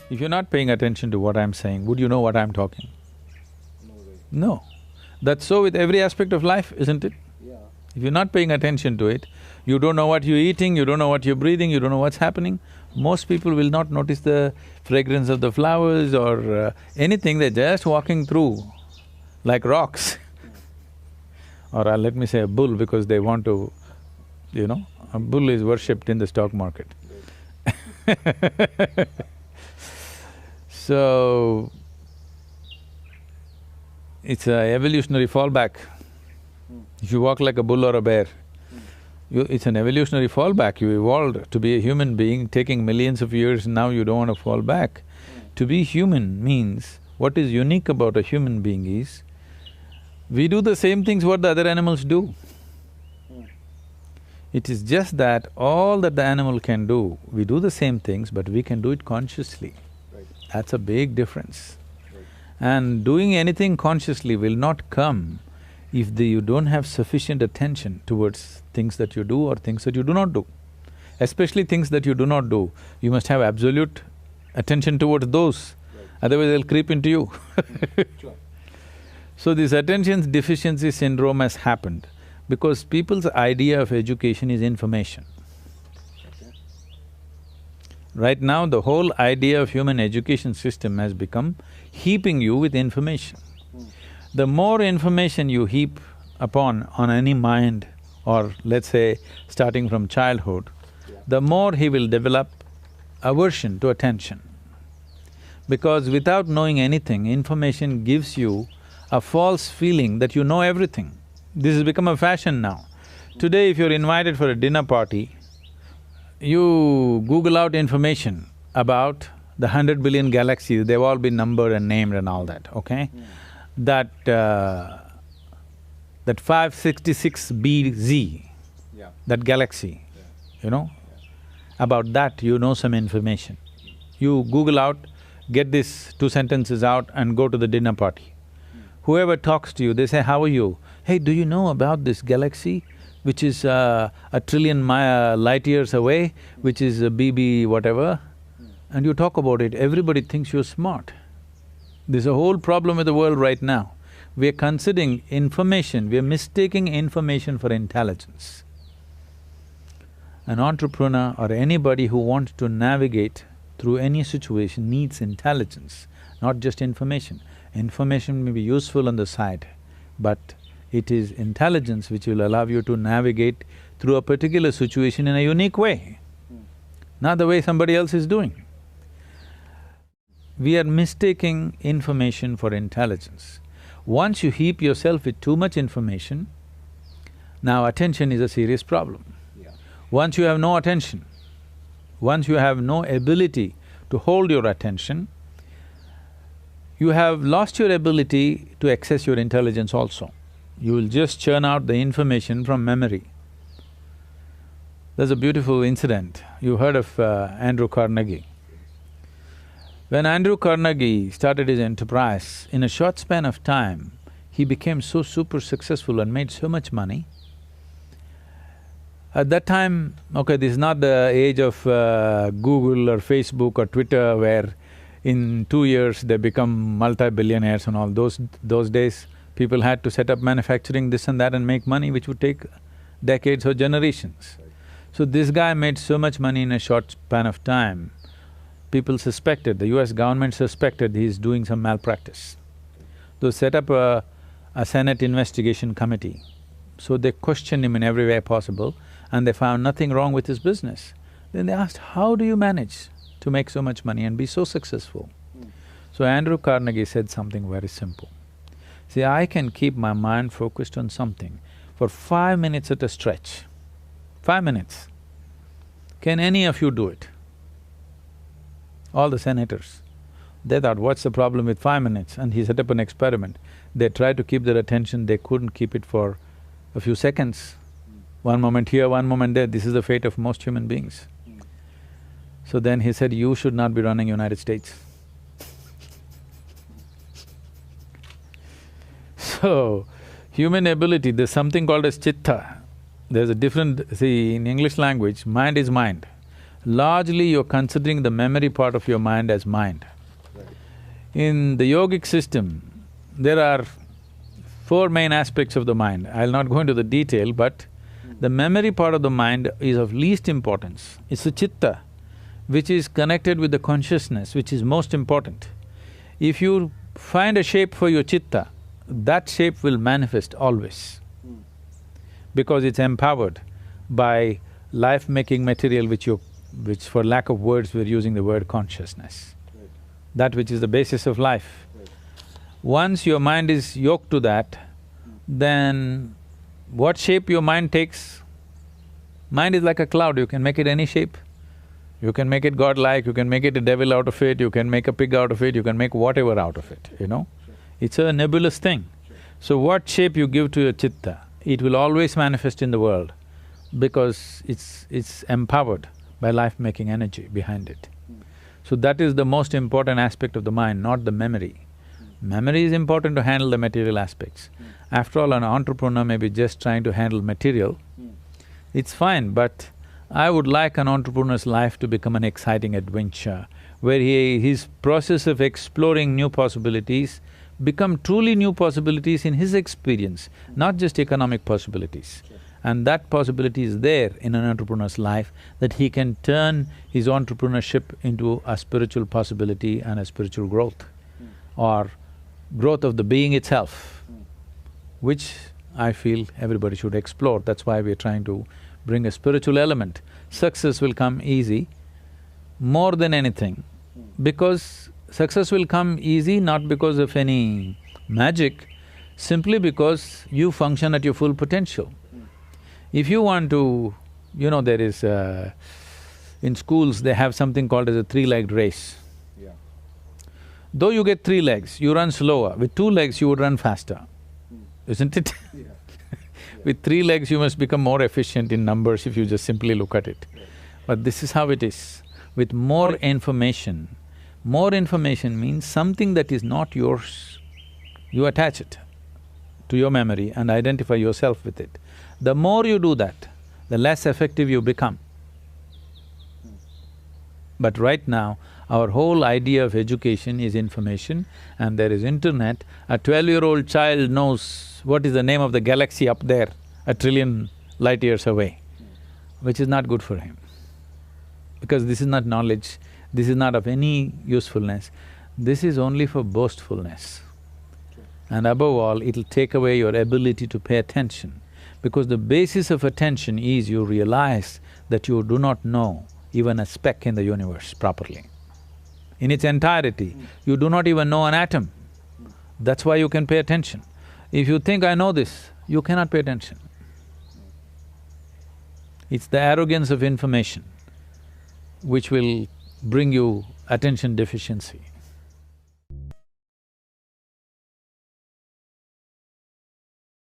If you're not paying attention to what I'm saying, would you know what I'm talking? No way. No. That's so with every aspect of life, isn't it? Yeah. If you're not paying attention to it, you don't know what you're eating, you don't know what you're breathing, you don't know what's happening. Most people will not notice the fragrance of the flowers or anything, they're just walking through like rocks. Or let me say a bull because they want to, a bull is worshipped in the stock market. So, it's a evolutionary fallback. If you walk like a bull or a bear, it's an evolutionary fallback. You evolved to be a human being, taking millions of years, now you don't want to fall back. To be human means, what is unique about a human being is, we do the same things what the other animals do. It is just that all that the animal can do, we do the same things, but we can do it consciously. Right. That's a big difference. Right. And doing anything consciously will not come if you don't have sufficient attention towards things that you do or things that you do not do. Especially things that you do not do, you must have absolute attention towards those, Right. otherwise they'll creep into you. Sure. So this attention deficiency syndrome has happened because people's idea of education is information. Okay. Right now, the whole idea of human education system has become heaping you with information. The more information you heap on any mind, or let's say starting from childhood, the more he will develop aversion to attention. Because without knowing anything, information gives you a false feeling that you know everything. This has become a fashion now. Today, if you're invited for a dinner party, you Google out information about the 100 billion galaxies, they've all been numbered and named and all that, okay? That 566BZ, Yeah. that galaxy, about that you know some information. You Google out, get these 2 sentences out and go to the dinner party. Whoever talks to you, they say, how are you? Hey, do you know about this galaxy which is a trillion light years away, which is a BB whatever? And you talk about it, everybody thinks you're smart. There's a whole problem with the world right now. We're considering information, we're mistaking information for intelligence. An entrepreneur or anybody who wants to navigate through any situation needs intelligence, not just information. Information may be useful on the side, but it is intelligence which will allow you to navigate through a particular situation in a unique way, not the way somebody else is doing. We are mistaking information for intelligence. Once you heap yourself with too much information, now attention is a serious problem. Yeah. Once you have no attention, once you have no ability to hold your attention, you have lost your ability to access your intelligence also. You will just churn out the information from memory. There's a beautiful incident. You heard of Andrew Carnegie. When Andrew Carnegie started his enterprise, in a short span of time, he became so super successful and made so much money. At that time, okay, this is not the age of Google or Facebook or Twitter where in 2 years they become multi-billionaires and all. Those days, people had to set up manufacturing this and that and make money which would take decades or generations. So this guy made so much money in a short span of time, people suspected, the US government suspected he's doing some malpractice. They set up a Senate investigation committee. So they questioned him in every way possible and they found nothing wrong with his business. Then they asked, how do you manage to make so much money and be so successful? So Andrew Carnegie said something very simple. See, I can keep my mind focused on something for 5 minutes at a stretch. 5 minutes. Can any of you do it? All the senators. They thought, what's the problem with 5 minutes? And he set up an experiment. They tried to keep their attention, they couldn't keep it for a few seconds. One moment here, one moment there, this is the fate of most human beings. So then he said, you should not be running United States. So, human ability, there's something called as chitta. There's a different… see, in English language, mind is mind. largely you're considering the memory part of your mind as mind. Right. In the yogic system, there are four main aspects of the mind. I'll not go into the detail, but the memory part of the mind is of least importance. It's the chitta, which is connected with the consciousness, which is most important. If you find a shape for your chitta, that shape will manifest always, because it's empowered by life-making material which for lack of words we're using the word consciousness, Right. that which is the basis of life. Right. Once your mind is yoked to that, then what shape your mind takes, mind is like a cloud, you can make it any shape. You can make it godlike, you can make it a devil out of it, you can make a pig out of it, you can make whatever out of it, you know? Sure. It's a nebulous thing. Sure. So what shape you give to your chitta, it will always manifest in the world because it's empowered by life-making energy behind it. So that is the most important aspect of the mind, not the memory. Memory is important to handle the material aspects. After all, an entrepreneur may be just trying to handle material, it's fine, but I would like an entrepreneur's life to become an exciting adventure, where his process of exploring new possibilities become truly new possibilities in his experience, not just economic possibilities. Sure. And that possibility is there in an entrepreneur's life, that he can turn his entrepreneurship into a spiritual possibility and a spiritual growth, or growth of the being itself, which I feel everybody should explore. That's why we're trying to bring a spiritual element. Success will come easy more than anything, because success will come easy not because of any magic, simply because you function at your full potential. If you want to… there is… in schools they have something called as a three-legged race. Yeah. Though you get 3 legs, you run slower. With 2 legs, you would run faster, isn't it? Yeah. With 3 legs, you must become more efficient in numbers if you just simply look at it. Right. But this is how it is. With more information means something that is not yours, you attach it to your memory and identify yourself with it. The more you do that, the less effective you become. But right now, our whole idea of education is information, and there is internet. A 12-year-old child knows what is the name of the galaxy up there, a trillion light years away, which is not good for him. Because this is not knowledge, this is not of any usefulness, this is only for boastfulness. And above all, it'll take away your ability to pay attention. Because the basis of attention is you realize that you do not know even a speck in the universe properly. In its entirety, you do not even know an atom. That's why you can pay attention. If you think, I know this, you cannot pay attention. It's the arrogance of information which will bring you attention deficiency.